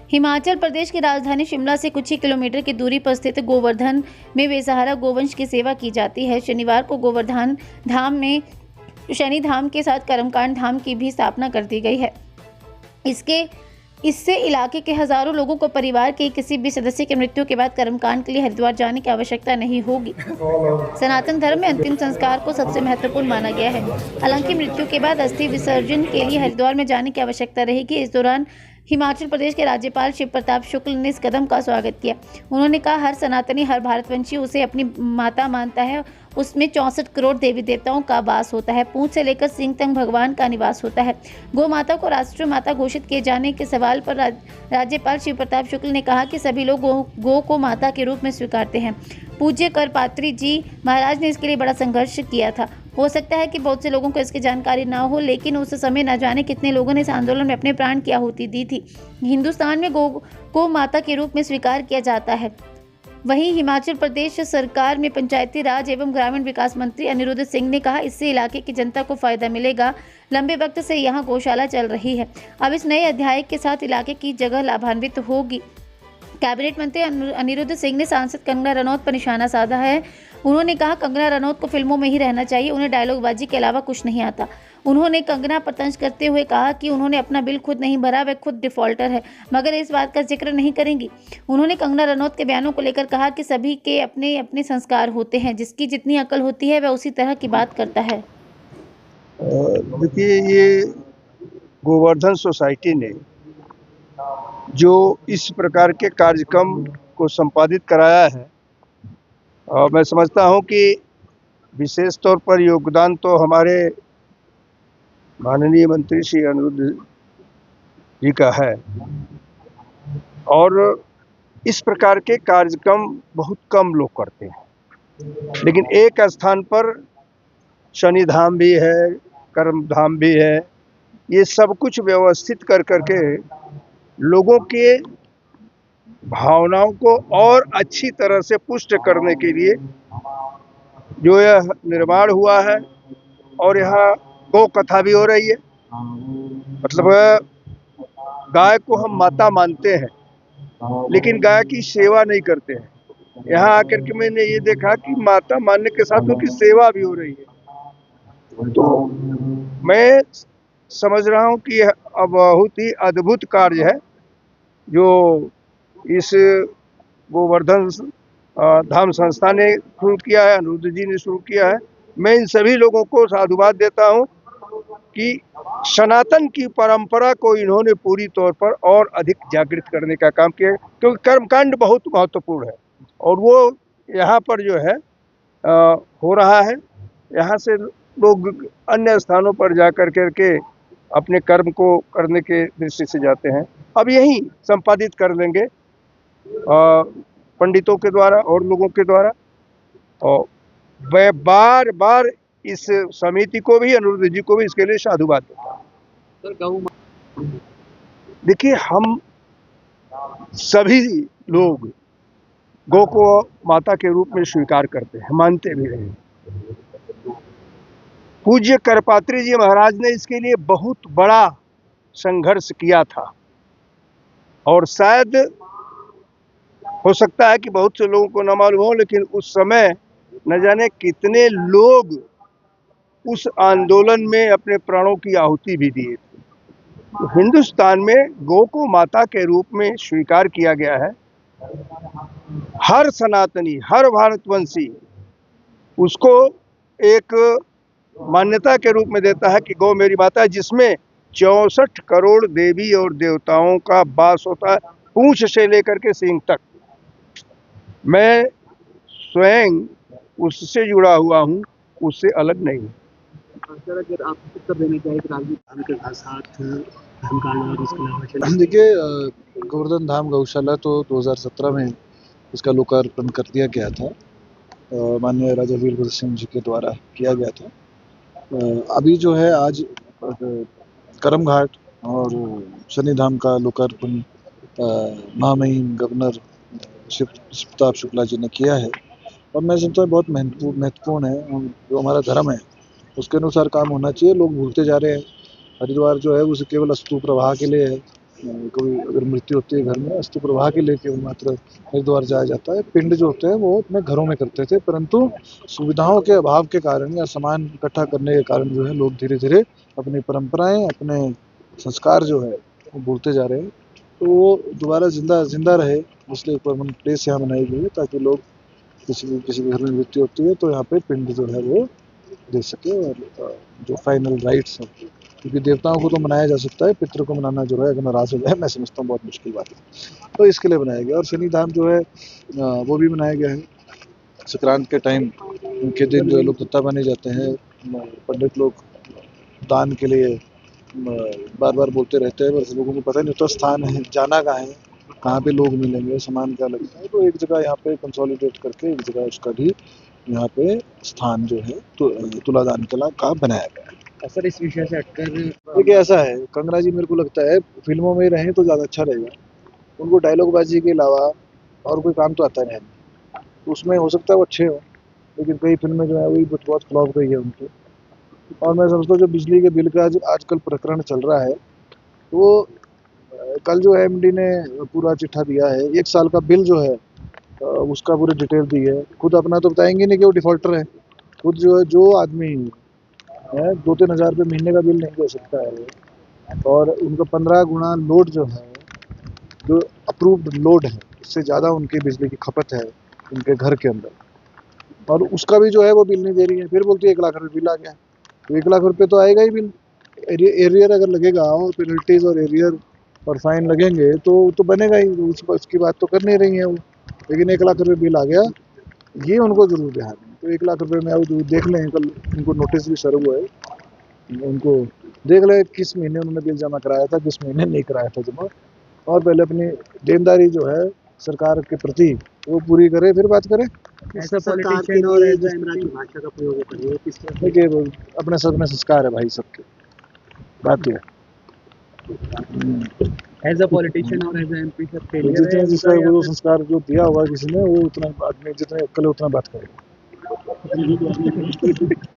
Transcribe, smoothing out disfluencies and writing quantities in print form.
हिमाचल प्रदेश की राजधानी शिमला से कुछ ही किलोमीटर की दूरी पर स्थित गोवर्धन में बेसहारा गोवंश की सेवा की जाती है। शनिवार को गोवर्धन धाम में शनि धाम के साथ कर्मकांड धाम की भी स्थापना कर दी गई है। इससे इलाके के हजारों लोगों को परिवार के किसी भी सदस्य की मृत्यु के बाद कर्मकांड के लिए हरिद्वार जाने की आवश्यकता नहीं होगी। सनातन धर्म में अंतिम संस्कार को सबसे महत्वपूर्ण माना गया है। हालांकि मृत्यु के बाद अस्थि विसर्जन के लिए हरिद्वार में जाने की आवश्यकता रहेगी। इस दौरान हिमाचल प्रदेश के राज्यपाल शिव प्रताप शुक्ल ने इस कदम का स्वागत किया। उन्होंने कहा, हर सनातनी, हर भारतवंशी उसे अपनी माता मानता है। उसमें 64 करोड़ देवी देवताओं का वास होता है। पूंछ से लेकर सिंह तक भगवान का निवास होता है। गौ माता को राष्ट्रीय माता घोषित किए जाने के सवाल पर राज्यपाल शिव प्रताप शुक्ल ने कहा कि सभी लोग गौ को माता के रूप में स्वीकारते हैं। पूज्य करपात्री जी महाराज ने इसके लिए बड़ा संघर्ष किया था। हो सकता है कि बहुत से लोगों को इसकी जानकारी ना हो, लेकिन उस समय न जाने कितने लोगों ने इस आंदोलन में अपने प्राण की आहुति दी थी। हिंदुस्तान में गौ को माता के रूप में स्वीकार किया जाता है। वहीं हिमाचल प्रदेश सरकार में पंचायती राज एवं ग्रामीण विकास मंत्री अनिरुद्ध सिंह ने कहा, इससे इलाके की जनता को फायदा मिलेगा। लंबे वक्त से यहाँ गौशाला चल रही है। अब इस नए अध्याय के साथ इलाके की जगह लाभान्वित होगी। कैबिनेट मंत्री अनिरुद्ध सिंह ने सांसद कंगना रनौत पर निशाना साधा है। उन्होंने कहा, कंगना रनौत को फिल्मों में ही रहना चाहिए, उन्हें डायलॉगबाजी के अलावा कुछ नहीं आता। उन्होंने कंगना पर तंज करते हुए कहा कि उन्होंने अपना बिल खुद नहीं भरा, वह खुद डिफॉल्टर है, मगर इस बात का जिक्र नहीं करेंगी। उन्होंने कंगना रनौत के बयानों को लेकर कहा कि सभी के अपने अपने संस्कार होते हैं, जिसकी जितनी अकल होती है वह उसी तरह की बात करता है। देखिए, ये गोवर्धन सोसाइटी ने जो इस प्रकार के कार्यक्रम को संपादित कराया है, मैं समझता हूं कि विशेष तौर पर योगदान तो हमारे माननीय मंत्री श्री अनिरुद्ध जी का है। और इस प्रकार के कार्यक्रम बहुत कम लोग करते हैं, लेकिन एक स्थान पर शनि धाम भी है, कर्म धाम भी है। ये सब कुछ व्यवस्थित कर करके लोगों के भावनाओं को और अच्छी तरह से पुष्ट करने के लिए जो यह निर्माण हुआ है। और यहाँ गौ कथा भी हो रही है। मतलब गाय को हम माता मानते हैं, लेकिन गाय की सेवा नहीं करते हैं। यहाँ आकर के मैंने ये देखा कि माता मानने के साथ उनकी सेवा भी हो रही है। तो मैं समझ रहा हूँ कि यह बहुत ही अद्भुत कार्य है जो इस गोवर्धन धाम संस्था ने शुरू किया है, अनिरुद्ध जी ने शुरू किया है। मैं इन सभी लोगों को साधुवाद देता हूं कि सनातन की परंपरा को इन्होंने पूरी तौर पर और अधिक जागृत करने का काम किया, क्योंकि कर्मकांड बहुत महत्वपूर्ण है और वो यहाँ पर जो है हो रहा है। यहाँ से लोग अन्य स्थानों पर जा करके अपने कर्म को करने के दृष्टि से जाते हैं। अब यही संपादित कर लेंगे पंडितों के द्वारा और लोगों के द्वारा। और मैं बार बार इस समिति को भी, अनिरुद्ध जी को भी इसके लिए साधुवाद देता हूँ। देखिए, हम सभी लोग गौ को माता के रूप में स्वीकार करते हैं, मानते भी रहे। पूज्य करपात्री जी महाराज ने इसके लिए बहुत बड़ा संघर्ष किया था और शायद हो सकता है कि बहुत से लोगों को न मालूम हो, लेकिन उस समय न जाने कितने लोग उस आंदोलन में अपने प्राणों की आहुति भी दिए थे। तो हिंदुस्तान में गौ को माता के रूप में स्वीकार किया गया है। हर सनातनी, हर भारतवंशी उसको एक मान्यता के रूप में देता है कि गौ मेरी माता है, जिसमें 64 करोड़ देवी और देवताओं का वास होता है, पूंछ से लेकर के सिंह तक। मैं स्वयं उससे जुड़ा हुआ हूँ, उससे अलग नहीं। अगर आप उत्तर देना चाहिए कि राजनीति के साथ देखिए, गोवर्धन धाम गौशाला तो 2017 में इसका लोकार्पण कर दिया गया था, माननीय राजा वीरभद्र सिंह जी के द्वारा किया गया था। अभी जो है आज करम घाट और शनि धाम का लोकार्पण महामहिम गवर्नर शिव प्रताप शुक्ला जी ने किया है और मैं समझता हूँ बहुत महत्वपूर्ण है। जो हमारा धर्म है उसके अनुसार काम होना चाहिए। लोग भूलते जा रहे हैं। हरिद्वार जो है उसे केवल अस्तु प्रवाह के लिए है, कोई अगर मृत्यु होती है घर में, अस्थि प्रवाह के लेके मात्र हरिद्वार जाया जाता है। पिंड जो होते हैं वो अपने घरों में करते थे, परंतु सुविधाओं के अभाव के कारण या सामान इकट्ठा करने के कारण जो है लोग धीरे धीरे अपनी परंपराएं, अपने संस्कार जो है वो भूलते जा रहे हैं। तो वो दोबारा जिंदा रहे, इसलिए परमानेंट प्लेस यहाँ बनाई गई है, ताकि लोग किसी के घर में मृत्यु होती है तो यहाँ पे पिंड जो है वो दे सके। और जो फाइनल राइट्स हैं, क्योंकि देवताओं को तो मनाया जा सकता है, पितरों को मनाना जो है अगर नाराज हो जाए, मैं समझता हूँ बहुत मुश्किल बात है। तो इसके लिए बनाया गया। और शनि धाम जो है वो भी बनाया गया है। संक्रांत के टाइम के दिन जो है लोग तत्ता बने जाते हैं। पंडित लोग दान के लिए बार बार बोलते रहते हैं, पर लोगों को पता नहीं होता स्थान है, जाना कहाँ है, कहाँ पे लोग मिलेंगे, सामान क्या लगता है। तो एक जगह यहाँ पे कंसोलिडेट करके एक जगह उसका भी यहाँ पे स्थान जो है तुलादान कला का बनाया गया है। सर, इस विषय से हटकर देखिए ऐसा है, कंगना जी मेरे को लगता है फिल्मों में रहें तो ज़्यादा अच्छा रहेगा। उनको डायलॉग बाजी के अलावा और कोई काम तो आता नहीं है। तो उसमें हो सकता है वो अच्छे हो, लेकिन कई फिल्में जो है वही बहुत फ्लॉप गई है उनकी। और मैं समझता हूँ जो बिजली के बिल का जो आजकल प्रकरण चल रहा है, वो कल जो एमडी ने पूरा चिट्ठा दिया है, 1 साल का बिल जो है उसका पूरी डिटेल दी है। खुद अपना तो बताएंगे नहीं कि वो डिफॉल्टर है। खुद जो आदमी है 2-3 हज़ार रुपये महीने का बिल नहीं दे सकता है, और उनका 15 गुना लोड जो है, जो अप्रूव्ड लोड है, उससे ज़्यादा उनकी बिजली की खपत है उनके घर के अंदर, और उसका भी जो है वो बिल नहीं दे रही है। फिर बोलती है 1 लाख रुपये बिल आ गया। तो 1 लाख रुपये तो आएगा ही बिल। एरियर अगर लगेगा और पेनल्टीज और एरियर और फाइन लगेंगे तो बनेगा ही। उसकी बात तो कर नहीं रही है वो, लेकिन 1 लाख रुपये बिल आ गया, ये उनको जरूर ध्यान है। तो 1 लाख रुपये में अब देख लें, कल उनको नोटिस भी सर्व हुआ है, उनको देख लें किस महीने उन्होंने बिल जमा कराया था, किस महीने नहीं कराया था जमा, और पहले अपनी देनदारी जो है सरकार के प्रति वो पूरी करे, फिर बात करें। ऐसा पॉलिटिशियन और एज की भाषा का प्रयोग करिए, वो किस तरह से देखिए अपने सब में संस्कार है भाई सबके, बात है। एज अ पॉलिटिशियन और एज अ एमपी सर तो जितने जिसका वो संस्कार जो दिया होगा किसी ने, वो उतना आदमी जितने अक्ल है उतना बात करेगा।